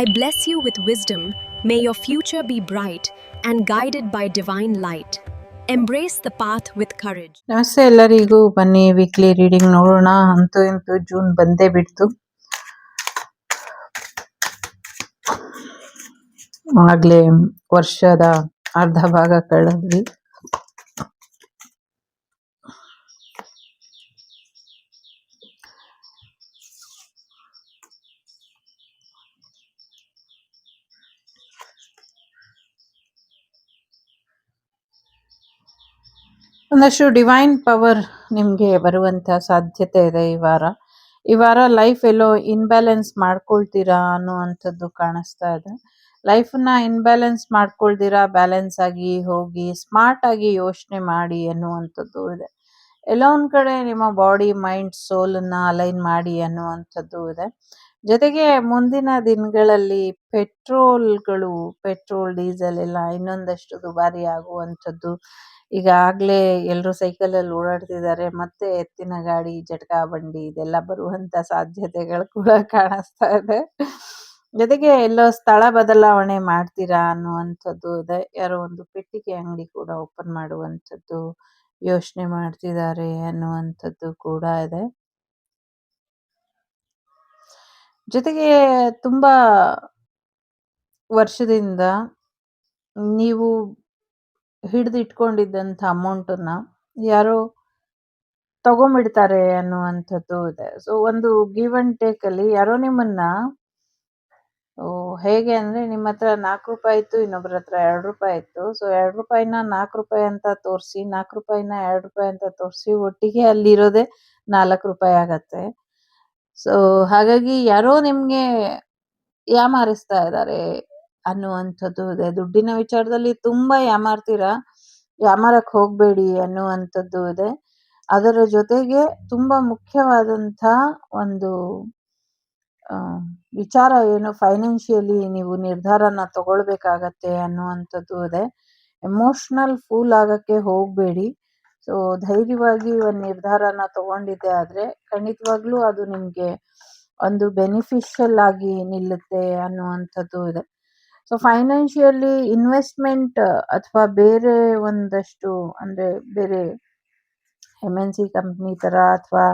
I bless you with wisdom. May your future be bright and guided by divine light. Embrace the path with courage. ನಮಸ್ತೆ ಎಲ್ಲರಿಗೂ. ಬನ್ನಿ weekly reading ನೋಡೋಣ. ಅಂತೂ ಇಂತೂ June ಬಂದೇ ಬಿಡ್ತು. ಆಗ್ಲೇ ವರ್ಷದ ಅರ್ಧ ಭಾಗ ಕಳೆದ್ವಿ. ಒಂದಷ್ಟು ಡಿವೈನ್ ಪವರ್ ನಿಮಗೆ ಬರುವಂತ ಸಾಧ್ಯತೆ ಇದೆ ಈ ವಾರ ಲೈಫ್ ಎಲ್ಲೋ ಇನ್ಬ್ಯಾಲೆನ್ಸ್ ಮಾಡ್ಕೊಳ್ತೀರಾ ಅನ್ನುವಂಥದ್ದು ಕಾಣಿಸ್ತಾ ಇದೆ. ಲೈಫನ್ನ ಇನ್ಬ್ಯಾಲೆನ್ಸ್ ಮಾಡ್ಕೊಳ್ತೀರಾ, ಬ್ಯಾಲೆನ್ಸ್ ಆಗಿ ಹೋಗಿ ಸ್ಮಾರ್ಟ್ ಆಗಿ ಯೋಚನೆ ಮಾಡಿ ಅನ್ನುವಂಥದ್ದು ಇದೆ. ಎಲ್ಲೋ ಒಂದ್ ಕಡೆ ನಿಮ್ಮ ಬಾಡಿ ಮೈಂಡ್ ಸೋಲ್ ಅನ್ನ ಅಲೈನ್ ಮಾಡಿ ಅನ್ನುವಂಥದ್ದು ಇದೆ. ಜೊತೆಗೆ ಮುಂದಿನ ದಿನಗಳಲ್ಲಿ ಪೆಟ್ರೋಲ್ ಡೀಸೆಲ್ ಎಲ್ಲ ಇನ್ನೊಂದಷ್ಟು ದುಬಾರಿ ಆಗುವಂಥದ್ದು. ಈಗಾಗ್ಲೇ ಎಲ್ರು ಸೈಕಲ್ ಅಲ್ಲಿ ಓಡಾಡ್ತಿದ್ದಾರೆ. ಮತ್ತೆ ಎತ್ತಿನ ಗಾಡಿ, ಜಟಕಾ ಬಂಡಿ ಇದೆಲ್ಲ ಬರುವಂತ ಸಾಧ್ಯತೆಗಳು ಕೂಡ ಕಾಣಿಸ್ತಾ ಇದೆ. ಜೊತೆಗೆ ಎಲ್ಲೋ ಸ್ಥಳ ಬದಲಾವಣೆ ಮಾಡ್ತೀರಾ ಅನ್ನುವಂಥದ್ದು ಇದೆ. ಯಾರೋ ಒಂದು ಪೆಟ್ಟಿಗೆ ಅಂಗಡಿ ಕೂಡ ಓಪನ್ ಮಾಡುವಂಥದ್ದು ಯೋಚನೆ ಮಾಡ್ತಿದ್ದಾರೆ ಅನ್ನುವಂಥದ್ದು ಕೂಡ ಇದೆ. ಜೊತೆಗೆ ತುಂಬಾ ವರ್ಷದಿಂದ ನೀವು ಹಿಡಿದಿಟ್ಕೊಂಡಿದ್ದಂಥ ಅಮೌಂಟನ್ನ ಯಾರೋ ತಗೊಂಡ್ಬಿಡ್ತಾರೆ ಅನ್ನುವಂಥದ್ದು ಇದೆ. ಸೊ ಒಂದು ಗಿವ್ ಅಂಡ್ ಟೇಕ್ ಅಲ್ಲಿ ಯಾರೋ ನಿಮ್ಮನ್ನ ಹೇಗೆ ಅಂದ್ರೆ ನಿಮ್ಮ ಹತ್ರ ₹4 ಇತ್ತು, ಇನ್ನೊಬ್ಬರ ಹತ್ರ ₹2 ಇತ್ತು. ಸೊ ₹2ನ ₹4 ಅಂತ ತೋರಿಸಿ, ₹4ನ ₹2 ಅಂತ ತೋರಿಸಿ, ಒಟ್ಟಿಗೆ ಅಲ್ಲಿರೋದೇ ₹4 ಆಗತ್ತೆ. ಸೊ ಹಾಗಾಗಿ ಯಾರೋ ನಿಮ್ಗೆ ಯಾಮಾರಿಸ್ತಾ ಇದ್ದಾರೆ ಅನ್ನುವಂಥದ್ದು ಇದೆ. ದುಡ್ಡಿನ ವಿಚಾರದಲ್ಲಿ ತುಂಬಾ ಯಾಮಾರಕ್ ಹೋಗ್ಬೇಡಿ ಅನ್ನುವಂಥದ್ದು ಇದೆ. ಅದರ ಜೊತೆಗೆ ತುಂಬಾ ಮುಖ್ಯವಾದಂಥ ಒಂದು ವಿಚಾರ ಏನು, ಫೈನಾನ್ಷಿಯಲಿ ನೀವು ನಿರ್ಧಾರನ ತಗೊಳ್ಬೇಕಾಗತ್ತೆ ಅನ್ನುವಂಥದ್ದು ಇದೆ. ಎಮೋಷನಲ್ ಫೂಲ್ ಆಗಕ್ಕೆ ಹೋಗ್ಬೇಡಿ. ಸೊ ಧೈರ್ಯವಾಗಿ ಒಂದು ನಿರ್ಧಾರನ ತಗೊಂಡಿದ್ದೆ ಆದ್ರೆ ಖಂಡಿತವಾಗ್ಲೂ ಅದು ನಿಮ್ಗೆ ಒಂದು ಬೆನಿಫಿಷಿಯಲ್ ಆಗಿ ನಿಲ್ಲುತ್ತೆ ಅನ್ನುವಂಥದ್ದು ಇದೆ. ಸೊ ಫೈನಾನ್ಷಿಯಲಿ ಇನ್ವೆಸ್ಟ್ಮೆಂಟ್ ಅಥವಾ ಬೇರೆ ಒಂದಷ್ಟು ಅಂದ್ರೆ ಬೇರೆ MNC ಕಂಪ್ನಿ ತರ ಅಥವಾ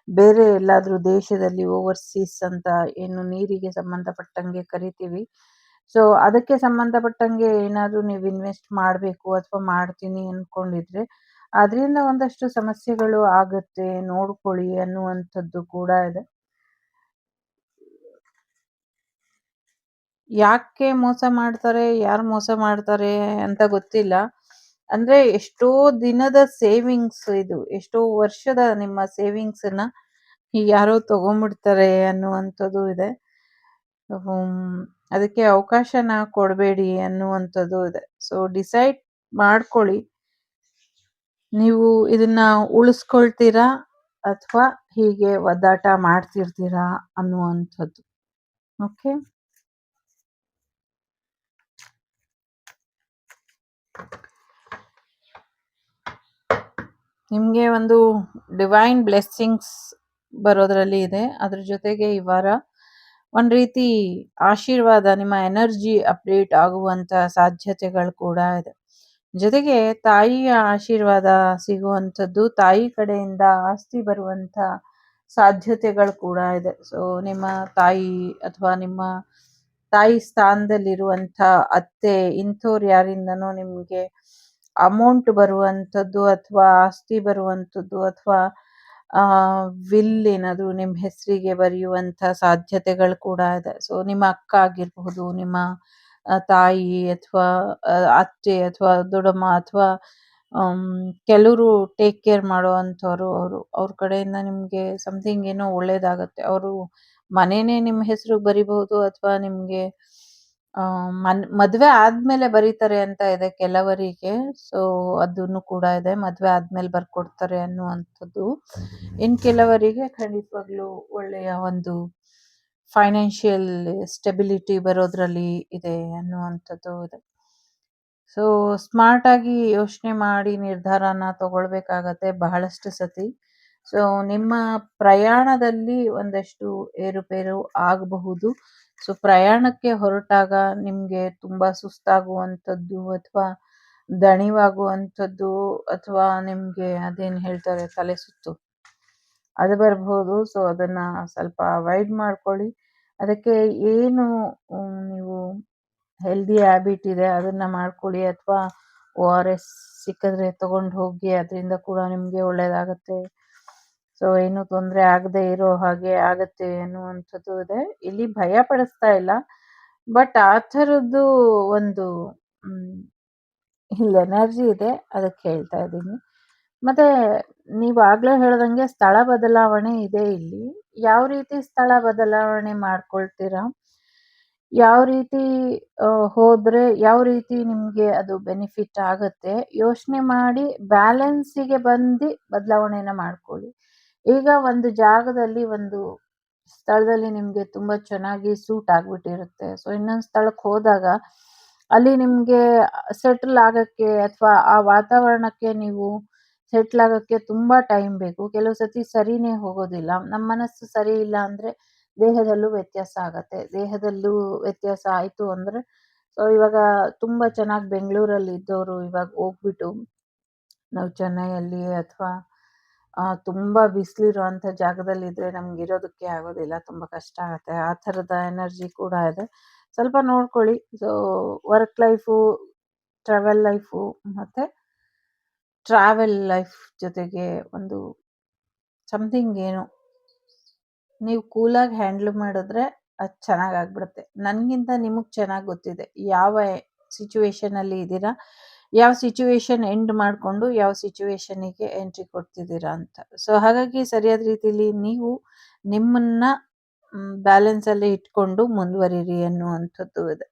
ಬೇರೆ ಎಲ್ಲಾದ್ರೂ ದೇಶದಲ್ಲಿ ಓವರ್ಸೀಸ್ ಅಂತ ಏನು ನೀರಿಗೆ ಸಂಬಂಧಪಟ್ಟಂಗೆ ಕರಿತೀವಿ. ಸೊ ಅದಕ್ಕೆ ಸಂಬಂಧಪಟ್ಟಂಗೆ ಏನಾದ್ರೂ ನೀವು ಇನ್ವೆಸ್ಟ್ ಮಾಡಬೇಕು ಅಥವಾ ಮಾಡ್ತೀನಿ ಅನ್ಕೊಂಡಿದ್ರೆ ಅದರಿಂದ ಒಂದಷ್ಟು ಸಮಸ್ಯೆಗಳು ಆಗುತ್ತೆ, ನೋಡ್ಕೊಳ್ಳಿ ಅನ್ನುವಂಥದ್ದು ಕೂಡ ಇದೆ. ಯಾಕೆ ಮೋಸ ಮಾಡ್ತಾರೆ, ಯಾರು ಮೋಸ ಮಾಡ್ತಾರೆ ಅಂತ ಗೊತ್ತಿಲ್ಲ. ಅಂದ್ರೆ ಎಷ್ಟೋ ದಿನದ ಸೇವಿಂಗ್ಸ್ ಇದು, ಎಷ್ಟೋ ವರ್ಷದ ನಿಮ್ಮ ಸೇವಿಂಗ್ಸ್ ನ ಯಾರೋ ತಗೊಂಡ್ಬಿಡ್ತಾರೆ ಅನ್ನುವಂಥದ್ದು ಇದೆ. ಅದಕ್ಕೆ ಅವಕಾಶನ ಕೊಡಬೇಡಿ ಅನ್ನುವಂಥದ್ದು ಇದೆ. ಸೊ ಡಿಸೈಡ್ ಮಾಡ್ಕೊಳ್ಳಿ, ನೀವು ಇದನ್ನ ಉಳಿಸ್ಕೊಳ್ತೀರಾ ಅಥವಾ ಹೀಗೆ ಒದ್ದಾಟ ಮಾಡ್ತಿರ್ತೀರಾ ಅನ್ನುವಂಥದ್ದು. ಓಕೆ, ನಿಮಗೆ ಒಂದು ಡಿವೈನ್ ಬ್ಲೆಸ್ಸಿಂಗ್ಸ್ ಬರೋದ್ರಲ್ಲಿ ಇದೆ. ಅದ್ರ ಜೊತೆಗೆ ಈ ವಾರ ಒಂದ್ ರೀತಿ ಆಶೀರ್ವಾದ, ನಿಮ್ಮ ಎನರ್ಜಿ ಅಪ್ಡೇಟ್ ಆಗುವಂತ ಸಾಧ್ಯತೆಗಳು ಕೂಡ ಇದೆ. ಜೊತೆಗೆ ತಾಯಿಯ ಆಶೀರ್ವಾದ ಸಿಗುವಂಥದ್ದು, ತಾಯಿ ಕಡೆಯಿಂದ ಆಸ್ತಿ ಬರುವಂತ ಸಾಧ್ಯತೆಗಳು ಕೂಡ ಇದೆ. ಸೊ ನಿಮ್ಮ ತಾಯಿ ಅಥವಾ ನಿಮ್ಮ ತಾಯಿ ಸ್ಥಾನದಲ್ಲಿರುವಂಥ ಅತ್ತೆ ಇಂಥವ್ರು ಯಾರಿಂದನೋ ನಿಮಗೆ ಅಮೌಂಟ್ ಬರುವಂಥದ್ದು ಅಥವಾ ಆಸ್ತಿ ಬರುವಂಥದ್ದು ಅಥವಾ ವಿಲ್ ಏನಾದ್ರು ನಿಮ್ಮ ಹೆಸರಿಗೆ ಬರೆಯುವಂಥ ಸಾಧ್ಯತೆಗಳು ಕೂಡ ಇದೆ. ಸೊ ನಿಮ್ಮ ಅಕ್ಕ ಆಗಿರಬಹುದು, ನಿಮ್ಮ ತಾಯಿ ಅಥವಾ ಅತ್ತೆ ಅಥವಾ ದೊಡ್ಡಮ್ಮ ಅಥವಾ ಕೆಲವರು ಟೇಕ್ ಕೇರ್ ಮಾಡೋ ಅಂಥವ್ರು, ಅವ್ರ ಕಡೆಯಿಂದ ನಿಮಗೆ ಸಮಥಿಂಗ್ ಏನೋ ಒಳ್ಳೇದಾಗತ್ತೆ. ಅವರು ಮನೇನೆ ನಿಮ್ಮ ಹೆಸರಿಗೆ ಬರಿಬಹುದು ಅಥವಾ ನಿಮ್ಗೆ ಮದ್ವೆ ಆದ್ಮೇಲೆ ಬರೀತಾರೆ ಅಂತ ಇದೆ ಕೆಲವರಿಗೆ. ಸೊ ಅದನ್ನು ಕೂಡ ಇದೆ, ಮದ್ವೆ ಆದ್ಮೇಲೆ ಬರ್ಕೊಡ್ತಾರೆ ಅನ್ನುವಂಥದ್ದು. ಇನ್ ಕೆಲವರಿಗೆ ಖಂಡಿತವಾಗ್ಲೂ ಒಳ್ಳೆಯ ಒಂದು ಫೈನಾನ್ಷಿಯಲ್ ಸ್ಟೆಬಿಲಿಟಿ ಬರೋದ್ರಲ್ಲಿ ಇದೆ ಅನ್ನುವಂಥದ್ದು ಇದೆ. ಸೊ ಸ್ಮಾರ್ಟ್ ಆಗಿ ಯೋಚನೆ ಮಾಡಿ ನಿರ್ಧಾರನ ತಗೊಳ್ಬೇಕಾಗತ್ತೆ ಬಹಳಷ್ಟು ಸತಿ. ಸೊ ನಿಮ್ಮ ಪ್ರಯಾಣದಲ್ಲಿ ಒಂದಷ್ಟು ಏರುಪೇರು ಆಗಬಹುದು. ಸೊ ಪ್ರಯಾಣಕ್ಕೆ ಹೊರಟಾಗ ನಿಮ್ಗೆ ತುಂಬಾ ಸುಸ್ತಾಗುವಂಥದ್ದು ಅಥವಾ ದಣಿವಾಗುವಂಥದ್ದು ಅಥವಾ ನಿಮ್ಗೆ ಅದೇನ್ ಹೇಳ್ತಾರೆ ತಲೆ ಸುತ್ತು ಅದು ಬರ್ಬೋದು. ಸೊ ಅದನ್ನ ಸ್ವಲ್ಪ ಅವಾಯ್ಡ್ ಮಾಡ್ಕೊಳ್ಳಿ. ಅದಕ್ಕೆ ಏನು ನೀವು ಹೆಲ್ದಿ ಹ್ಯಾಬಿಟ್ ಇದೆ ಅದನ್ನ ಮಾಡ್ಕೊಳ್ಳಿ, ಅಥವಾ ORS ಸಿಕ್ಕಿದ್ರೆ ತಗೊಂಡು ಹೋಗಿ, ಅದರಿಂದ ಕೂಡ ನಿಮ್ಗೆ ಒಳ್ಳೇದಾಗತ್ತೆ. ಸೊ ಏನು ತೊಂದರೆ ಆಗದೆ ಇರೋ ಹಾಗೆ ಆಗತ್ತೆ ಅನ್ನುವಂಥದ್ದು ಇದೆ. ಇಲ್ಲಿ ಭಯ ಪಡಿಸ್ತಾ ಇಲ್ಲ, ಬಟ್ ಆ ಥರದ್ದು ಒಂದು ಇಲ್ಲಿ ಎನರ್ಜಿ ಇದೆ, ಅದಕ್ಕೆ ಹೇಳ್ತಾ ಇದ್ದೀನಿ. ಮತ್ತೆ ನೀವು ಆಗ್ಲೇ ಹೇಳ್ದಂಗೆ ಸ್ಥಳ ಬದಲಾವಣೆ ಇದೆ ಇಲ್ಲಿ. ಯಾವ ರೀತಿ ಸ್ಥಳ ಬದಲಾವಣೆ ಮಾಡ್ಕೊಳ್ತೀರಾ? ಯಾವ ರೀತಿ ಹೋದ್ರೆ ಯಾವ ರೀತಿ ನಿಮ್ಗೆ ಅದು ಬೆನಿಫಿಟ್ ಆಗತ್ತೆ, ಯೋಚನೆ ಮಾಡಿ ಬ್ಯಾಲೆನ್ಸಿಗೆ ಬಂದು ಬದಲಾವಣೆನ ಮಾಡ್ಕೊಳ್ಳಿ. ಈಗ ಒಂದು ಜಾಗದಲ್ಲಿ ಒಂದು ಸ್ಥಳದಲ್ಲಿ ನಿಮ್ಗೆ ತುಂಬಾ ಚೆನ್ನಾಗಿ ಸೂಟ್ ಆಗ್ಬಿಟ್ಟಿರುತ್ತೆ. ಸೊ ಇನ್ನೊಂದು ಸ್ಥಳಕ್ಕೆ ಹೋದಾಗ ಅಲ್ಲಿ ನಿಮ್ಗೆ ಸೆಟ್ಲ್ ಆಗಕ್ಕೆ ಅಥವಾ ಆ ವಾತಾವರಣಕ್ಕೆ ನೀವು ಸೆಟ್ಲ್ ಆಗಕ್ಕೆ ತುಂಬಾ ಟೈಮ್ ಬೇಕು. ಕೆಲವು ಸತಿ ಸರಿನೇ ಹೋಗೋದಿಲ್ಲ. ನಮ್ಮ ಮನಸ್ಸು ಸರಿ ಇಲ್ಲ ಅಂದ್ರೆ ದೇಹದಲ್ಲೂ ವ್ಯತ್ಯಾಸ ಆಗತ್ತೆ. ದೇಹದಲ್ಲೂ ವ್ಯತ್ಯಾಸ ಆಯ್ತು ಅಂದ್ರೆ ಸೊ ಇವಾಗ ತುಂಬಾ ಚೆನ್ನಾಗಿ ಬೆಂಗಳೂರಲ್ಲಿ ಇದ್ದವರು ಇವಾಗ ಹೋಗ್ಬಿಟ್ಟು ನಾವು ಚೆನ್ನೈಯಲ್ಲಿ ಅಥವಾ ತುಂಬಾ ಬಿಸಿಲಿರುವಂಥ ಜಾಗದಲ್ಲಿದ್ರೆ ನಮ್ಗೆ ಇರೋದಕ್ಕೆ ಆಗೋದಿಲ್ಲ, ತುಂಬಾ ಕಷ್ಟ ಆಗತ್ತೆ. ಆ ಥರದ ಎನರ್ಜಿ ಕೂಡ ಇದೆ. ಸ್ವಲ್ಪ ನೋಡ್ಕೊಳ್ಳಿ. So work life, travel life ಮತ್ತೆ ಟ್ರಾವೆಲ್ ಲೈಫ್ ಜೊತೆಗೆ ಒಂದು ಸಮಥಿಂಗ್ ಏನು ನೀವು ಕೂಲಾಗಿ ಹ್ಯಾಂಡಲ್ ಮಾಡಿದ್ರೆ ಅದು ಚೆನ್ನಾಗಿ ಆಗ್ಬಿಡುತ್ತೆ. ನನಗಿಂತ ನಿಮಗೆ ಚೆನ್ನಾಗಿ ಗೊತ್ತಿದೆ ಯಾವ ಸಿಚುವೇಶನ್ ಅಲ್ಲಿ ಇದ್ದೀರಾ, ಯಾವ ಸಿಚುವೇಶನ್ ಎಂಡ್ ಮಾಡಿಕೊಂಡು ಯಾವ ಸಿಚುವೇಶನಿಗೆ ಎಂಟ್ರಿ ಕೊಡ್ತಿದ್ದೀರಾ ಅಂತ. ಸೊ ಹಾಗಾಗಿ ಸರಿಯಾದ ರೀತಿಯಲ್ಲಿ ನೀವು ನಿಮ್ಮನ್ನ ಬ್ಯಾಲೆನ್ಸ್ ಅಲ್ಲಿ ಇಟ್ಕೊಂಡು ಮುಂದುವರಿರಿ ಅನ್ನುವಂಥದ್ದು ಇದೆ.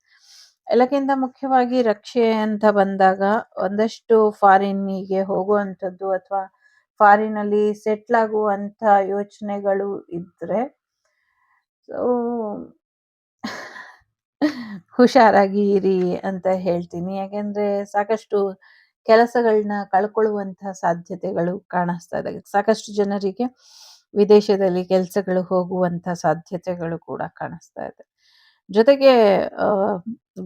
ಎಲ್ಲಕ್ಕಿಂತ ಮುಖ್ಯವಾಗಿ ರಕ್ಷೆ ಅಂತ ಬಂದಾಗ ಒಂದಷ್ಟು ಫಾರಿನ್ನಿಗೆ ಹೋಗುವಂಥದ್ದು ಅಥವಾ ಫಾರಿನಲ್ಲಿ ಸೆಟ್ಲ್ ಆಗುವಂಥ ಯೋಚನೆಗಳು ಇದ್ರೆ ಸೊ ಹುಷಾರಾಗಿ ಇರಿ ಅಂತ ಹೇಳ್ತೀನಿ. ಯಾಕೆಂದ್ರೆ ಸಾಕಷ್ಟು ಕೆಲಸಗಳನ್ನ ಕಳ್ಕೊಳ್ಳುವಂತಹ ಸಾಧ್ಯತೆಗಳು ಕಾಣಿಸ್ತಾ ಇದೆ. ಸಾಕಷ್ಟು ಜನರಿಗೆ ವಿದೇಶದಲ್ಲಿ ಕೆಲಸಗಳು ಹೋಗುವಂತ ಸಾಧ್ಯತೆಗಳು ಕೂಡ ಕಾಣಿಸ್ತಾ ಇದೆ. ಜೊತೆಗೆ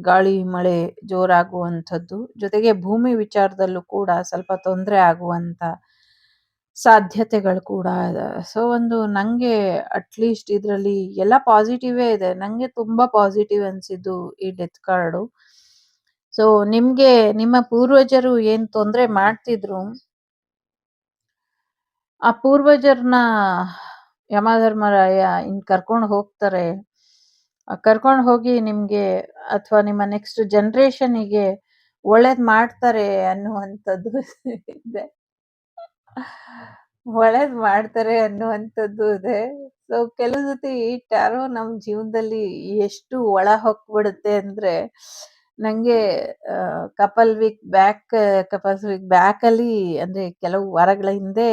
ಗಾಳಿ ಮಳೆ ಜೋರಾಗುವಂಥದ್ದು, ಜೊತೆಗೆ ಭೂಮಿ ವಿಚಾರದಲ್ಲೂ ಕೂಡ ಸ್ವಲ್ಪ ತೊಂದರೆ ಆಗುವಂತ ಸಾಧ್ಯತೆಗಳು ಕೂಡ ಇದೆ. ಸೊ ಒಂದು ನಂಗೆ ಅಟ್ಲೀಸ್ಟ್ ಇದರಲ್ಲಿ ಎಲ್ಲ ಪಾಸಿಟಿವೇ ಇದೆ. ನಂಗೆ ತುಂಬಾ ಪಾಸಿಟಿವ್ ಅನ್ಸಿದ್ದು ಈ ಡೆತ್ ಕಾರ್ಡು. ಸೊ ನಿಮ್ಗೆ ನಿಮ್ಮ ಪೂರ್ವಜರು ಏನ್ ತೊಂದರೆ ಮಾಡ್ತಿದ್ರು, ಆ ಪೂರ್ವಜರನ್ನ ಯಮಧರ್ಮರಾಯ ಇನ್ ಕರ್ಕೊಂಡು ಹೋಗ್ತಾರೆ. ಕರ್ಕೊಂಡು ಹೋಗಿ ನಿಮ್ಗೆ ಅಥವಾ ನಿಮ್ಮ ನೆಕ್ಸ್ಟ್ ಜನರೇಷನ್ನಿಗೆ ಒಳ್ಳೇದ್ ಮಾಡ್ತಾರೆ ಅನ್ನುವಂಥದ್ದು ಇದೆ. ಒಳ್ಳೇದ್ ಮಾಡ್ತಾರೆ ಅನ್ನುವಂಥದ್ದು ಇದೆ. ಸೊ ಕೆಲವು ಸತಿ ಟ್ಯಾರೋ ನಮ್ ಜೀವನದಲ್ಲಿ ಎಷ್ಟು ಒಳ ಹೊಕ್ಬಿಡುತ್ತೆ ಅಂದ್ರೆ ನಂಗೆ ಕಪಲ್ಸ್ ವೀಕ್ ಬ್ಯಾಕ್ ಅಲ್ಲಿ ಅಂದ್ರೆ ಕೆಲವು ವಾರಗಳ ಹಿಂದೆ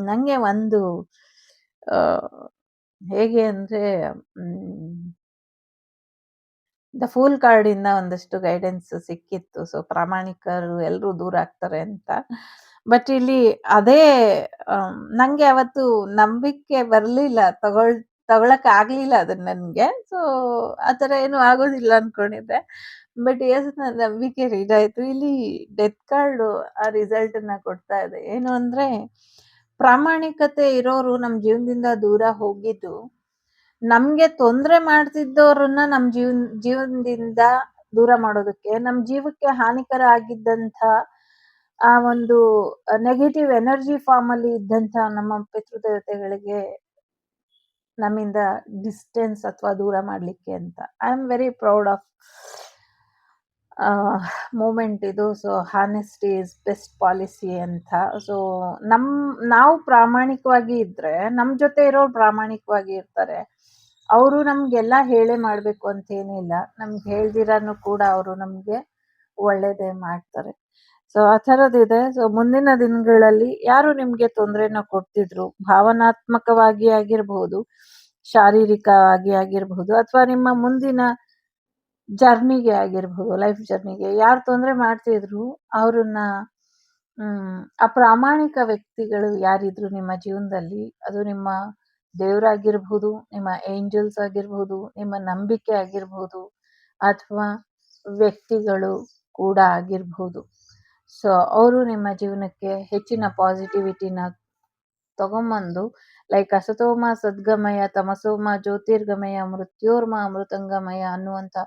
ನಂಗೆ ಒಂದು ಆ, ಹೇಗೆ ಅಂದ್ರೆ ದ ಫೂಲ್ ಕಾರ್ಡ್ ಇಂದ ಒಂದಷ್ಟು ಗೈಡೆನ್ಸ್ ಸಿಕ್ಕಿತ್ತು. ಸೊ ಪ್ರಾಮಾಣಿಕರು ಎಲ್ಲರೂ ದೂರ ಆಗ್ತಾರೆ ಅಂತ. ಬಟ್ ಇಲ್ಲಿ ಅದೇ ನಂಗೆ ಅವತ್ತು ನಂಬಿಕೆ ಬರ್ಲಿಲ್ಲ, ತಗೊಳಕ್ ಆಗ್ಲಿಲ್ಲ ಅದನ್ನ ನನ್ಗೆ. ಸೊ ಆತರ ಏನು ಆಗೋದಿಲ್ಲ ಅನ್ಕೊಂಡಿದ್ದೆ. ಬಟ್ ಎಸ್ ನನ್ನ ನಂಬಿಕೆ ರೀಡ್ ಆಯ್ತು. ಇಲ್ಲಿ ಡೆತ್ ಕಾರ್ಡ್ ಆ ರಿಸಲ್ಟ್ ನ ಕೊಡ್ತಾ ಇದೆ. ಏನು ಅಂದ್ರೆ ಪ್ರಾಮಾಣಿಕತೆ ಇರೋರು ನಮ್ ಜೀವನದಿಂದ ದೂರ ಹೋಗಿದ್ದು ನಮ್ಗೆ ತೊಂದ್ರೆ ಮಾಡ್ತಿದ್ದವ್ರನ್ನ ನಮ್ ಜೀವನದಿಂದ ದೂರ ಮಾಡೋದಕ್ಕೆ, ನಮ್ ಜೀವಕ್ಕೆ ಹಾನಿಕರ ಆಗಿದ್ದಂಥ ಆ ಒಂದು ನೆಗೆಟಿವ್ ಎನರ್ಜಿ ಫಾರ್ಮ್ ಅಲ್ಲಿ ಇದ್ದಂಥ ನಮ್ಮ ಪಿತೃದೇವತೆಗಳಿಗೆ ನಮ್ಮಿಂದ ಡಿಸ್ಟೆನ್ಸ್ ಅಥವಾ ದೂರ ಮಾಡ್ಲಿಕ್ಕೆ ಅಂತ. I am very proud of moment ಇದು. So honesty is best policy ಅಂತ. ಸೊ ನಾವು ಪ್ರಾಮಾಣಿಕವಾಗಿ ಇದ್ರೆ ನಮ್ ಜೊತೆ ಇರೋರು ಪ್ರಾಮಾಣಿಕವಾಗಿ ಇರ್ತಾರೆ. ಅವರು ನಮ್ಗೆಲ್ಲ ಹೇಳೇ ಮಾಡ್ಬೇಕು ಅಂತ ಏನಿಲ್ಲ. ನಮ್ಗೆ ಹೇಳ್ದಿರಾನು ಕೂಡ ಅವರು ನಮ್ಗೆ ಒಳ್ಳೇದೇ ಮಾಡ್ತಾರೆ. ಸೊ ಆ ಥರದಿದೆ. ಸೊ ಮುಂದಿನ ದಿನಗಳಲ್ಲಿ ಯಾರು ನಿಮ್ಗೆ ತೊಂದ್ರೆನ ಕೊಡ್ತಿದ್ರು, ಭಾವನಾತ್ಮಕವಾಗಿ ಆಗಿರ್ಬಹುದು, ಶಾರೀರಿಕವಾಗಿ ಆಗಿರ್ಬಹುದು, ಅಥವಾ ನಿಮ್ಮ ಮುಂದಿನ ಜರ್ನಿಗೆ ಆಗಿರ್ಬಹುದು, ಲೈಫ್ ಜರ್ನಿಗೆ ಯಾರು ತೊಂದರೆ ಮಾಡ್ತಿದ್ರು ಅವ್ರನ್ನ ಆ ಪ್ರಾಮಾಣಿಕ ವ್ಯಕ್ತಿಗಳು ಯಾರಿದ್ರು ನಿಮ್ಮ ಜೀವನದಲ್ಲಿ, ಅದು ನಿಮ್ಮ ದೇವರಾಗಿರ್ಬಹುದು, ನಿಮ್ಮ ಏಂಜಲ್ಸ್ ಆಗಿರ್ಬಹುದು, ನಿಮ್ಮ ನಂಬಿಕೆ ಆಗಿರ್ಬಹುದು, ಅಥವಾ ವ್ಯಕ್ತಿಗಳು ಕೂಡ ಆಗಿರ್ಬಹುದು. ಸೊ ಅವರು ನಿಮ್ಮ ಜೀವನಕ್ಕೆ ಹೆಚ್ಚಿನ ಪಾಸಿಟಿವಿಟಿನ ತಗೊಂಬಂದು, ಲೈಕ್ ಅಸತೋಮ ಸದ್ಗಮಯ, ತಮಸೋಮ ಜ್ಯೋತಿರ್ಗಮಯ, ಮೃತ್ಯೋರ್ಮ ಅಮೃತಂಗಮಯ ಅನ್ನುವಂಥ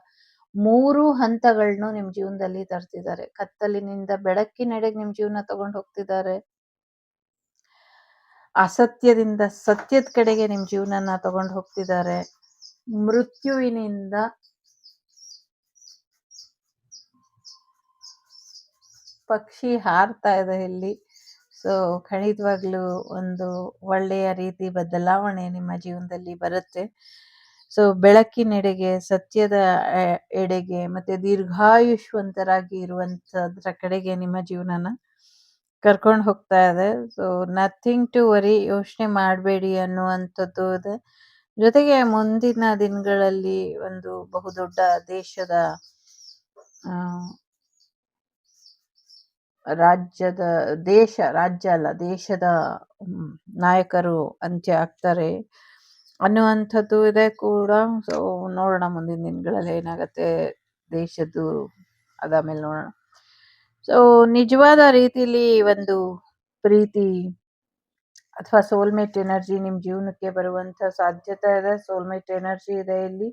3 ಹಂತಗಳನ್ನು ನಿಮ್ ಜೀವನದಲ್ಲಿ ತರ್ತಿದ್ದಾರೆ. ಕತ್ತಲಿನಿಂದ ಬೆಳಕಿನೆಡೆಗೆ ನಿಮ್ ಜೀವನ ತಗೊಂಡು ಹೋಗ್ತಿದ್ದಾರೆ. ಅಸತ್ಯದಿಂದ ಸತ್ಯದ ಕಡೆಗೆ ನಿಮ್ ಜೀವನನ ತಗೊಂಡು ಹೋಗ್ತಿದ್ದಾರೆ. ಮೃತ್ಯುವಿನಿಂದ ಪಕ್ಷಿ ಹಾರ್ತಾ ಇದೆ ಇಲ್ಲಿ. ಸೊ ಖಂಡಿತವಾಗ್ಲೂ ಒಂದು ಒಳ್ಳೆಯ ರೀತಿ ಬದಲಾವಣೆ ನಿಮ್ಮ ಜೀವನದಲ್ಲಿ ಬರುತ್ತೆ. ಸೊ ಬೆಳಕಿನೆಡೆಗೆ, ಸತ್ಯದ ಎಡೆಗೆ, ಮತ್ತೆ ದೀರ್ಘಾಯುಷ್ವಂತರಾಗಿ ಇರುವಂತದ್ರ ಕಡೆಗೆ ನಿಮ್ಮ ಜೀವನನ ಕರ್ಕೊಂಡು ಹೋಗ್ತಾ ಇದೆ. ಸೊ ನಥಿಂಗ್ ಟು ವರಿ, ಯೋಚನೆ ಮಾಡಬೇಡಿ ಅನ್ನುವಂಥದ್ದು ಇದೆ. ಜೊತೆಗೆ ಮುಂದಿನ ದಿನಗಳಲ್ಲಿ ಒಂದು ಬಹುದೊಡ್ಡ ದೇಶದ ದೇಶದ ನಾಯಕರು ಅಂತ್ಯ ಆಗ್ತಾರೆ ಅನ್ನುವಂಥದ್ದು ಇದೆ ಕೂಡ. ಸೊ ನೋಡೋಣ ಮುಂದಿನ ದಿನಗಳಲ್ಲಿ ಏನಾಗತ್ತೆ ದೇಶದ್ದು, ಅದಾದ್ಮೇಲೆ ನೋಡೋಣ. ಸೊ ನಿಜವಾದ ರೀತಿಲಿ ಒಂದು ಪ್ರೀತಿ ಅಥವಾ ಸೋಲ್ಮೇಟ್ ಎನರ್ಜಿ ನಿಮ್ ಜೀವನಕ್ಕೆ ಬರುವಂತ ಸಾಧ್ಯತೆ ಇದೆ. ಸೋಲ್ಮೇಟ್ ಎನರ್ಜಿ ಇದೆ ಇಲ್ಲಿ.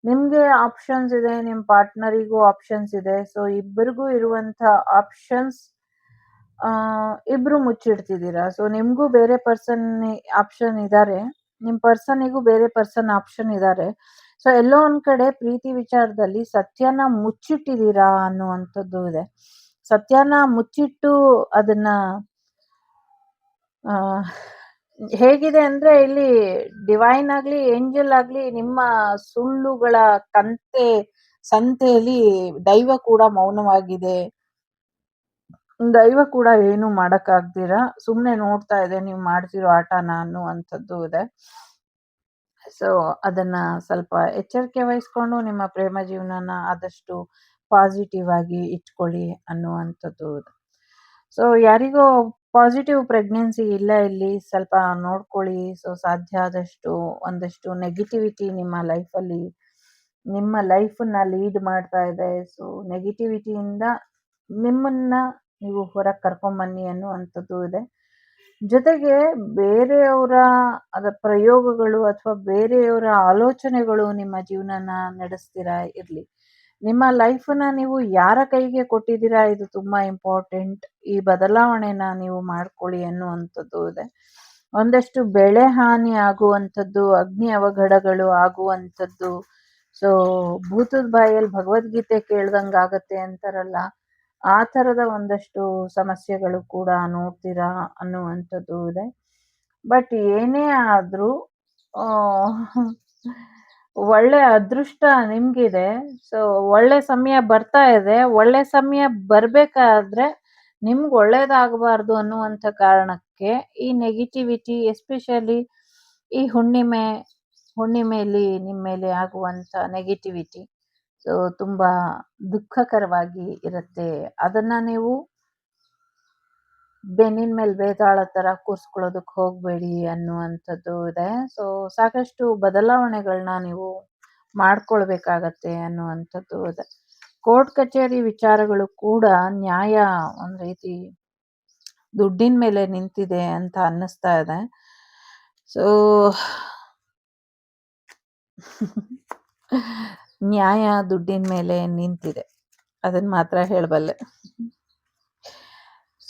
ನಿಮ್ಗೆ ಆಪ್ಷನ್ಸ್ ಇದೆ, ನಿಮ್ ಪಾರ್ಟ್ನರಿಗೂ ಆಪ್ಷನ್ಸ್ ಇದೆ. ಸೊ ಇಬ್ಬರಿಗೂ ಇರುವಂತ ಆಪ್ಷನ್ಸ್ ಇಬ್ರು ಮುಚ್ಚಿಡ್ತಿದ್ದೀರಾ. ಸೊ ನಿಮ್ಗೂ ಬೇರೆ ಪರ್ಸನ್ ಆಪ್ಷನ್ ಇದ್ದಾರೆ, ನಿಮ್ ಪರ್ಸನಿಗೂ ಬೇರೆ ಪರ್ಸನ್ ಆಪ್ಷನ್ ಇದ್ದಾರೆ. ಸೊ ಎಲ್ಲೋ ಒಂದ್ ಕಡೆ ಪ್ರೀತಿ ವಿಚಾರದಲ್ಲಿ ಸತ್ಯನ ಮುಚ್ಚಿಟ್ಟಿದ್ದೀರಾ ಅನ್ನುವಂಥದ್ದು ಇದೆ. ಸತ್ಯನ ಮುಚ್ಚಿಟ್ಟು ಅದನ್ನ ಹೇಗಿದೆ ಅಂದ್ರೆ, ಇಲ್ಲಿ ಡಿವೈನ್ ಆಗ್ಲಿ ಏಂಜಲ್ ಆಗ್ಲಿ ನಿಮ್ಮ ಸುಳ್ಳುಗಳ ಸಂತೆಯಲ್ಲಿ ದೈವ ಕೂಡ ಮೌನವಾಗಿದೆ. ದೈವ ಕೂಡ ಏನು ಮಾಡಕ್ಕಾಗ್ದಿರ ಸುಮ್ನೆ ನೋಡ್ತಾ ಇದೆ ನೀವು ಮಾಡ್ತಿರೋ ಆಟನ ಅನ್ನುವಂಥದ್ದು ಇದೆ. ಸೊ ಅದನ್ನ ಸ್ವಲ್ಪ ಎಚ್ಚರಿಕೆ ವಹಿಸ್ಕೊಂಡು ನಿಮ್ಮ ಪ್ರೇಮ ಜೀವನನ ಆದಷ್ಟು ಪಾಸಿಟಿವ್ ಆಗಿ ಇಟ್ಕೊಳ್ಳಿ ಅನ್ನುವಂಥದ್ದು ಇದೆ. ಸೊ ಯಾರಿಗೋ ಪಾಸಿಟಿವ್ ಪ್ರೆಗ್ನೆನ್ಸಿ ಇಲ್ಲ ಇಲ್ಲಿ, ಸ್ವಲ್ಪ ನೋಡ್ಕೊಳ್ಳಿ. ಸೊ ಸಾಧ್ಯ ಆದಷ್ಟು ಒಂದಷ್ಟು ನೆಗೆಟಿವಿಟಿ ನಿಮ್ಮ ಲೈಫಲ್ಲಿ ನಿಮ್ಮ ಲೈಫನ್ನ ಲೀಡ್ ಮಾಡ್ತಾ ಇದೆ. ಸೊ ನೆಗೆಟಿವಿಟಿಯಿಂದ ನಿಮ್ಮನ್ನ ನೀವು ಹೊರಗೆ ಕರ್ಕೊಂಬನ್ನಿ ಅನ್ನುವಂಥದ್ದು ಇದೆ. ಜೊತೆಗೆ ಬೇರೆಯವರ ಪ್ರಯೋಗಗಳು ಅಥವಾ ಬೇರೆಯವರ ಆಲೋಚನೆಗಳು ನಿಮ್ಮ ಜೀವನನ ನಡೆಸ್ತೀರಾ ಇರ್ಲಿ. ನಿಮ್ಮ ಲೈಫನ್ನ ನೀವು ಯಾರ ಕೈಗೆ ಕೊಟ್ಟಿದ್ದೀರಾ, ಇದು ತುಂಬಾ ಇಂಪಾರ್ಟೆಂಟ್. ಈ ಬದಲಾವಣೆನ ನೀವು ಮಾಡ್ಕೊಳ್ಳಿ ಅನ್ನುವಂಥದ್ದು ಇದೆ. ಒಂದಷ್ಟು ಬೆಳೆ ಹಾನಿ ಆಗುವಂಥದ್ದು, ಅಗ್ನಿ ಅವಘಡಗಳು ಆಗುವಂಥದ್ದು, ಸೊ ಭೂತದ ಬಾಯಲ್ಲಿ ಭಗವದ್ಗೀತೆ ಕೇಳ್ದಂಗೆ ಆಗತ್ತೆ ಅಂತಾರಲ್ಲ, ಆ ಥರದ ಒಂದಷ್ಟು ಸಮಸ್ಯೆಗಳು ಕೂಡ ನೋಡ್ತೀರಾ ಅನ್ನುವಂಥದ್ದು ಇದೆ. ಬಟ್ ಏನೇ ಆದ್ರೂ ಒಳ್ಳೆ ಅದೃಷ್ಟ ನಿಮ್ಗಿದೆ. ಸೊ ಒಳ್ಳೆ ಸಮಯ ಬರ್ತಾ ಇದೆ. ಒಳ್ಳೆ ಸಮಯ ಬರ್ಬೇಕಾದ್ರೆ ನಿಮ್ಗೆ ಒಳ್ಳೇದಾಗಬಾರ್ದು ಅನ್ನುವಂಥ ಕಾರಣಕ್ಕೆ ಈ ನೆಗೆಟಿವಿಟಿ, ಎಸ್ಪೆಷಲಿ ಈ ಹುಣ್ಣಿಮೆಯಲ್ಲಿ ನಿಮ್ಮ ಮೇಲೆ ಆಗುವಂಥ ನೆಗೆಟಿವಿಟಿ ಸೊ ತುಂಬಾ ದುಃಖಕರವಾಗಿ ಇರುತ್ತೆ. ಅದನ್ನ ನೀವು ಬೆನ್ನಿನ ಮೇಲೆ ಬೇತಾಳ ತರ ಕೂರ್ಸ್ಕೊಳ್ಳೋದಕ್ಕೆ ಹೋಗ್ಬೇಡಿ ಅನ್ನುವಂಥದ್ದು ಇದೆ. ಸೊ ಸಾಕಷ್ಟು ಬದಲಾವಣೆಗಳನ್ನ ನೀವು ಮಾಡ್ಕೊಳ್ಬೇಕಾಗತ್ತೆ ಅನ್ನುವಂಥದ್ದು ಇದೆ. ಕೋರ್ಟ್ ಕಚೇರಿ ವಿಚಾರಗಳು ಕೂಡ ನ್ಯಾಯ ಒಂದ್ ರೀತಿ ದುಡ್ಡಿನ ಮೇಲೆ ನಿಂತಿದೆ ಅಂತ ಅನ್ನಿಸ್ತಾ ಇದೆ. ಸೊ ನ್ಯಾಯ ದುಡ್ಡಿನ ಮೇಲೆ ನಿಂತಿದೆ, ಅದನ್ನ ಮಾತ್ರ ಹೇಳಬಲ್ಲೆ.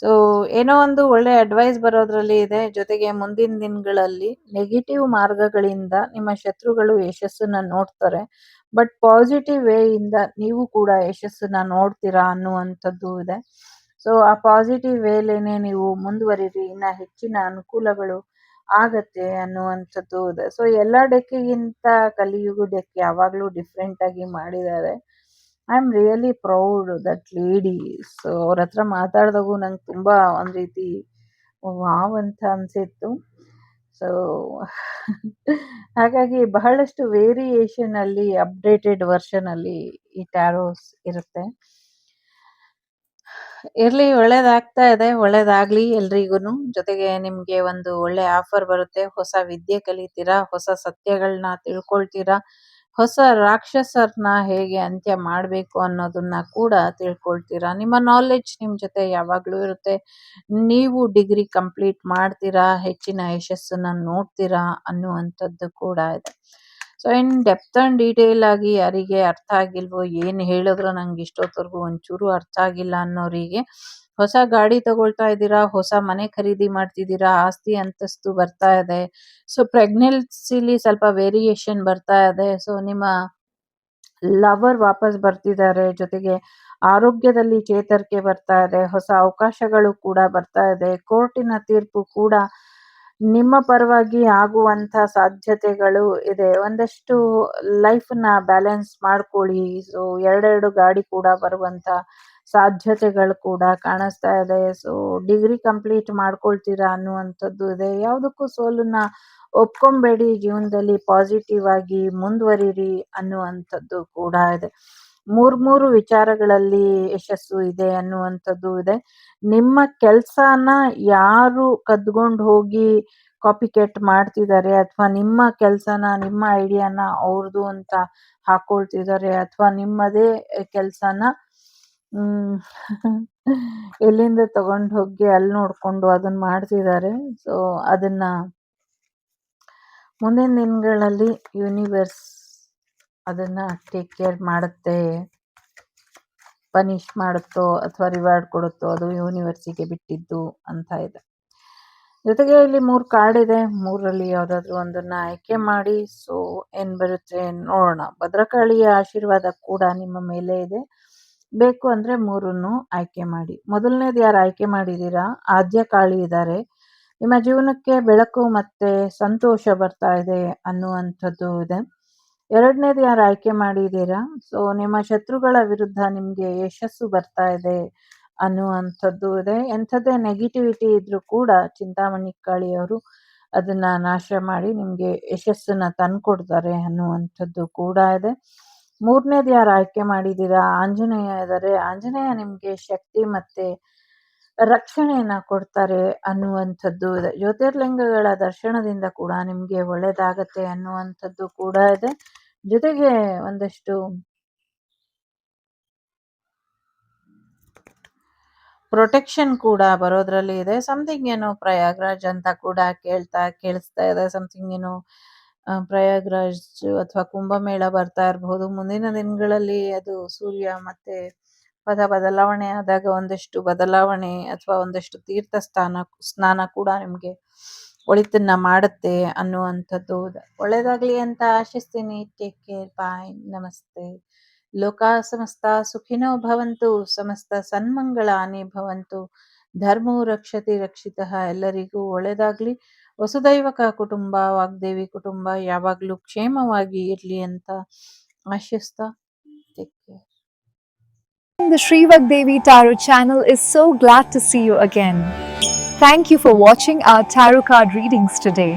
ಸೊ ಏನೋ ಒಂದು ಒಳ್ಳೆ ಅಡ್ವೈಸ್ ಬರೋದ್ರಲ್ಲಿ ಇದೆ. ಜೊತೆಗೆ ಮುಂದಿನ ದಿನಗಳಲ್ಲಿ ನೆಗೆಟಿವ್ ಮಾರ್ಗಗಳಿಂದ ನಿಮ್ಮ ಶತ್ರುಗಳು ಯಶಸ್ಸನ್ನ ನೋಡ್ತಾರೆ, ಬಟ್ ಪಾಸಿಟಿವ್ ವೇ ಇಂದ ನೀವು ಕೂಡ ಯಶಸ್ಸನ್ನ ನೋಡ್ತೀರಾ ಅನ್ನುವಂಥದ್ದು ಇದೆ. ಸೊ ಆ ಪಾಸಿಟಿವ್ ವೇಲೇನೆ ನೀವು ಮುಂದುವರಿರಿ, ಇನ್ನ ಹೆಚ್ಚಿನ ಅನುಕೂಲಗಳು ಆಗತ್ತೆ ಅನ್ನುವಂಥದ್ದು ಇದೆ. ಸೊ ಎಲ್ಲ ಡೆಕ್ಕಿಗಿಂತ ಕಲಿಯುಗ ಡೆಕ್ ಯಾವಾಗ್ಲೂ ಡಿಫ್ರೆಂಟ್ ಆಗಿ ಮಾಡಿದ್ದಾರೆ. I am really proud that lady. So ಅವ್ರ ಹತ್ರ ಮಾತಾಡಿದಾಗೂ ನಂಗೆ ತುಂಬಾ ಒಂದ್ ರೀತಿ ವಾವ್ ಅಂತ ಅನ್ಸಿತ್ತು. ಸೊ ಹಾಗಾಗಿ ಬಹಳಷ್ಟು ವೇರಿಯೇಷನ್ ಅಲ್ಲಿ ಅಪ್ಡೇಟೆಡ್ ವರ್ಷನ್ ಅಲ್ಲಿ ಈ ಟ್ಯಾರೋಸ್ ಇರುತ್ತೆ. ಇರ್ಲಿ ಒಳ್ಳೇದಾಗ್ತಾ ಇದೆ. ಒಳ್ಳೇದಾಗ್ಲಿ ಎಲ್ರಿಗೂನು. ಜೊತೆಗೆ ನಿಮ್ಗೆ ಒಂದು ಒಳ್ಳೆ ಆಫರ್ ಬರುತ್ತೆ. ಹೊಸ ವಿದ್ಯೆ ಕಲಿತೀರಾ, ಹೊಸ ಸತ್ಯಗಳನ್ನ ತಿಳ್ಕೊಳ್ತೀರಾ, ಹೊಸ ರಾಕ್ಷಸರನ್ನ ಹೇಗೆ ಅಂತ್ಯ ಮಾಡ್ಬೇಕು ಅನ್ನೋದನ್ನ ಕೂಡ ತಿಳ್ಕೊಳ್ತೀರಾ. ನಿಮ್ಮ ನಾಲೆಡ್ಜ್ ನಿಮ್ ಜೊತೆ ಯಾವಾಗ್ಲೂ ಇರುತ್ತೆ. ನೀವು ಡಿಗ್ರಿ ಕಂಪ್ಲೀಟ್ ಮಾಡ್ತೀರಾ, ಹೆಚ್ಚಿನ ಯಶಸ್ಸನ್ನ ನೋಡ್ತೀರಾ ಅನ್ನುವಂಥದ್ದು ಕೂಡ ಇದೆ. So in depth and detail ಆಗಿ ಯಾರಿಗೆ ಅರ್ಥ ಆಗಿಲ್ವೋ, ಏನ್ ಹೇಳಿದ್ರು ನಂಗೆ ಇಷ್ಟೊತ್ತವರೆಗೂ ಒಂಚೂರು ಅರ್ಥ ಆಗಿಲ್ಲ ಅನ್ನೋರಿಗೆ, ಹೊಸ ಗಾಡಿ ತಗೊಳ್ತಾ ಇದ್ದೀರಾ, ಹೊಸ ಮನೆ ಖರೀದಿ ಮಾಡ್ತಿದ್ದೀರಾ, ಆಸ್ತಿ ಅಂತಸ್ತು ಬರ್ತಾ ಇದೆ. ಸೊ ಪ್ರೆಗ್ನೆನ್ಸಿಲಿ ಸ್ವಲ್ಪ ವೇರಿಯೇಷನ್ ಬರ್ತಾ ಇದೆ. ಸೊ ನಿಮ್ಮ ಲವರ್ ವಾಪಸ್ ಬರ್ತಿದ್ದಾರೆ. ಜೊತೆಗೆ ಆರೋಗ್ಯದಲ್ಲಿ ಚೇತರಿಕೆ ಬರ್ತಾ ಇದೆ. ಹೊಸ ಅವಕಾಶಗಳು ಕೂಡ ಬರ್ತಾ ಇದೆ. ಕೋರ್ಟಿನ ತೀರ್ಪು ಕೂಡ ನಿಮ್ಮ ಪರವಾಗಿ ಆಗುವಂತ ಸಾಧ್ಯತೆಗಳು ಇದೆ. ಒಂದಷ್ಟು ಲೈಫ್‌ನ ಬ್ಯಾಲೆನ್ಸ್ ಮಾಡ್ಕೊಳ್ಳಿ. ಸೊ ಎರಡೆರಡು ಗಾಡಿ ಕೂಡ ಬರುವಂತ ಸಾಧ್ಯತೆಗಳು ಕೂಡ ಕಾಣಿಸ್ತಾ ಇದೆ. ಸೊ ಡಿಗ್ರಿ ಕಂಪ್ಲೀಟ್ ಮಾಡ್ಕೊಳ್ತೀರಾ ಅನ್ನುವಂಥದ್ದು ಇದೆ. ಯಾವುದಕ್ಕೂ ಸೋಲನ್ನ ಒಪ್ಕೊಂಬೇಡಿ. ಜೀವನದಲ್ಲಿ ಪಾಸಿಟಿವ್ ಆಗಿ ಮುಂದುವರಿರಿ ಅನ್ನುವಂಥದ್ದು ಕೂಡ ಇದೆ. ಮೂರು ವಿಚಾರಗಳಲ್ಲಿ ಯಶಸ್ಸು ಇದೆ ಅನ್ನುವಂಥದ್ದು ಇದೆ. ನಿಮ್ಮ ಕೆಲ್ಸನ ಯಾರು ಕದ್ಕೊಂಡು ಹೋಗಿ ಕಾಪಿ ಕೆಟ್ ಮಾಡ್ತಿದ್ದಾರೆ, ಅಥವಾ ನಿಮ್ಮ ಕೆಲ್ಸನ, ನಿಮ್ಮ ಐಡಿಯಾನ ಅವ್ರದ್ದು ಅಂತ ಹಾಕೊಳ್ತಿದ್ದಾರೆ, ಅಥವಾ ನಿಮ್ಮದೇ ಕೆಲ್ಸನ ಹ್ಮ್ ಎಲ್ಲಿಂದ ತಗೊಂಡ್ ಹೋಗಿ ಅಲ್ಲಿ ನೋಡ್ಕೊಂಡು ಅದನ್ನ ಮಾಡ್ತಿದ್ದಾರೆ. ಸೊ ಅದನ್ನ ಮುಂದಿನ ದಿನಗಳಲ್ಲಿ ಯೂನಿವರ್ಸ್ ಅದನ್ನ ಟೇಕ್ ಕೇರ್ ಮಾಡುತ್ತೆ. ಪನಿಷ್ ಮಾಡುತ್ತೋ ಅಥವಾ ರಿವಾರ್ಡ್ ಕೊಡುತ್ತೋ ಅದು ಯೂನಿವರ್ಸಿಗೆ ಬಿಟ್ಟಿದ್ದು ಅಂತ ಇದೆ. ಜೊತೆಗೆ ಇಲ್ಲಿ 3 ಕಾರ್ಡ್ ಇದೆ. 3ರಲ್ಲಿ ಯಾವ್ದಾದ್ರು ಒಂದನ್ನ ಆಯ್ಕೆ ಮಾಡಿ. ಸೊ ಏನ್ ಬರುತ್ತೆ ನೋಡೋಣ. ಭದ್ರಕಾಳಿಯ ಆಶೀರ್ವಾದ ಕೂಡ ನಿಮ್ಮ ಮೇಲೆ ಇದೆ. ಬೇಕು ಅಂದ್ರೆ 3ನ್ನು ಆಯ್ಕೆ ಮಾಡಿ. ಮೊದಲನೇದು ಯಾರು ಆಯ್ಕೆ ಮಾಡಿದೀರಾ, ಆದ್ಯಕಾಳಿ ಇದ್ದಾರೆ. ನಿಮ್ಮ ಜೀವನಕ್ಕೆ ಬೆಳಕು ಮತ್ತೆ ಸಂತೋಷ ಬರ್ತಾ ಇದೆ ಅನ್ನುವಂಥದ್ದು ಇದೆ. ಎರಡನೇದು ಯಾರು ಆಯ್ಕೆ ಮಾಡಿದೀರಾ, ಸೊ ನಿಮ್ಮ ಶತ್ರುಗಳ ವಿರುದ್ಧ ನಿಮ್ಗೆ ಯಶಸ್ಸು ಬರ್ತಾ ಇದೆ ಅನ್ನುವಂಥದ್ದು ಇದೆ. ಎಂಥದ್ದೇ ನೆಗೆಟಿವಿಟಿ ಇದ್ರೂ ಕೂಡ ಚಿಂತಾಮಣಿ ಕಾಳಿಯವರು ಅದನ್ನ ನಾಶ ಮಾಡಿ ನಿಮ್ಗೆ ಯಶಸ್ಸನ್ನ ತಂದ್ಕೊಡ್ತಾರೆ ಅನ್ನುವಂಥದ್ದು ಕೂಡ ಇದೆ. ಮೂರನೇದು ಯಾರು ಆಯ್ಕೆ ಮಾಡಿದೀರಾ, ಆಂಜನೇಯ ಇದ್ದಾರೆ. ಆಂಜನೇಯ ನಿಮ್ಗೆ ಶಕ್ತಿ ಮತ್ತೆ ರಕ್ಷಣೆಯನ್ನ ಕೊಡ್ತಾರೆ ಅನ್ನುವಂಥದ್ದು ಇದೆ. ಜ್ಯೋತಿರ್ಲಿಂಗಗಳ ದರ್ಶನದಿಂದ ಕೂಡ ನಿಮ್ಗೆ ಒಳ್ಳೇದಾಗತ್ತೆ ಅನ್ನುವಂಥದ್ದು ಕೂಡ ಇದೆ. ಜೊತೆಗೆ ಒಂದಷ್ಟು ಪ್ರೊಟೆಕ್ಷನ್ ಕೂಡ ಬರೋದ್ರಲ್ಲಿ ಇದೆ. ಸಮಥಿಂಗ್ ಏನೋ ಪ್ರಯಾಗ್ರಾಜ್ ಅಂತ ಕೂಡ ಕೇಳಿಸ್ತಾ ಇದೆ. ಸಮಥಿಂಗ್ ಏನೋ ಪ್ರಯಾಗ್ರಾಜ್ ಅಥವಾ ಕುಂಭಮೇಳ ಬರ್ತಾ ಇರಬಹುದು. ಮುಂದಿನ ದಿನಗಳಲ್ಲಿ ಅದು ಸೂರ್ಯ ಮತ್ತೆ ಪದ ಬದಲಾವಣೆ ಆದಾಗ ಒಂದಷ್ಟು ಬದಲಾವಣೆ ಅಥವಾ ಒಂದಷ್ಟು ತೀರ್ಥ ಸ್ನಾನ ಕೂಡ ನಿಮ್ಗೆ ಒಳಿತನ್ನ ಮಾಡುತ್ತೆ ಅನ್ನುವಂಥದ್ದು ಒಳ್ಳೇದಾಗ್ಲಿ ಅಂತ ಆಶಿಸ್ತೀನಿ. ಟೇಕ್ ಕೇರ್, ಬಾಯ್, ನಮಸ್ತೆ. ಲೋಕ ಸಮಸ್ತ ಸುಖಿನೋ ಭವಂತು, ಸಮಸ್ತ ಸನ್ಮಂಗಳಾನಿ ಭವಂತು, ಧರ್ಮೋ ರಕ್ಷತಿ ರಕ್ಷಿತಃ. ಎಲ್ಲರಿಗೂ ಒಳ್ಳೇದಾಗ್ಲಿ. ವಸುದೈವಕ ಕುಟುಂಬ, ವಾಗ್ದೇವಿ ಕುಟುಂಬ ಯಾವಾಗ್ಲೂ ಕ್ಷೇಮವಾಗಿ ಇರ್ಲಿ ಅಂತ ಆಶಿಸ್ತಾ take care. The Shrivak Devi Tarot channel is so glad to see you again. Thank you for watching our tarot card readings today.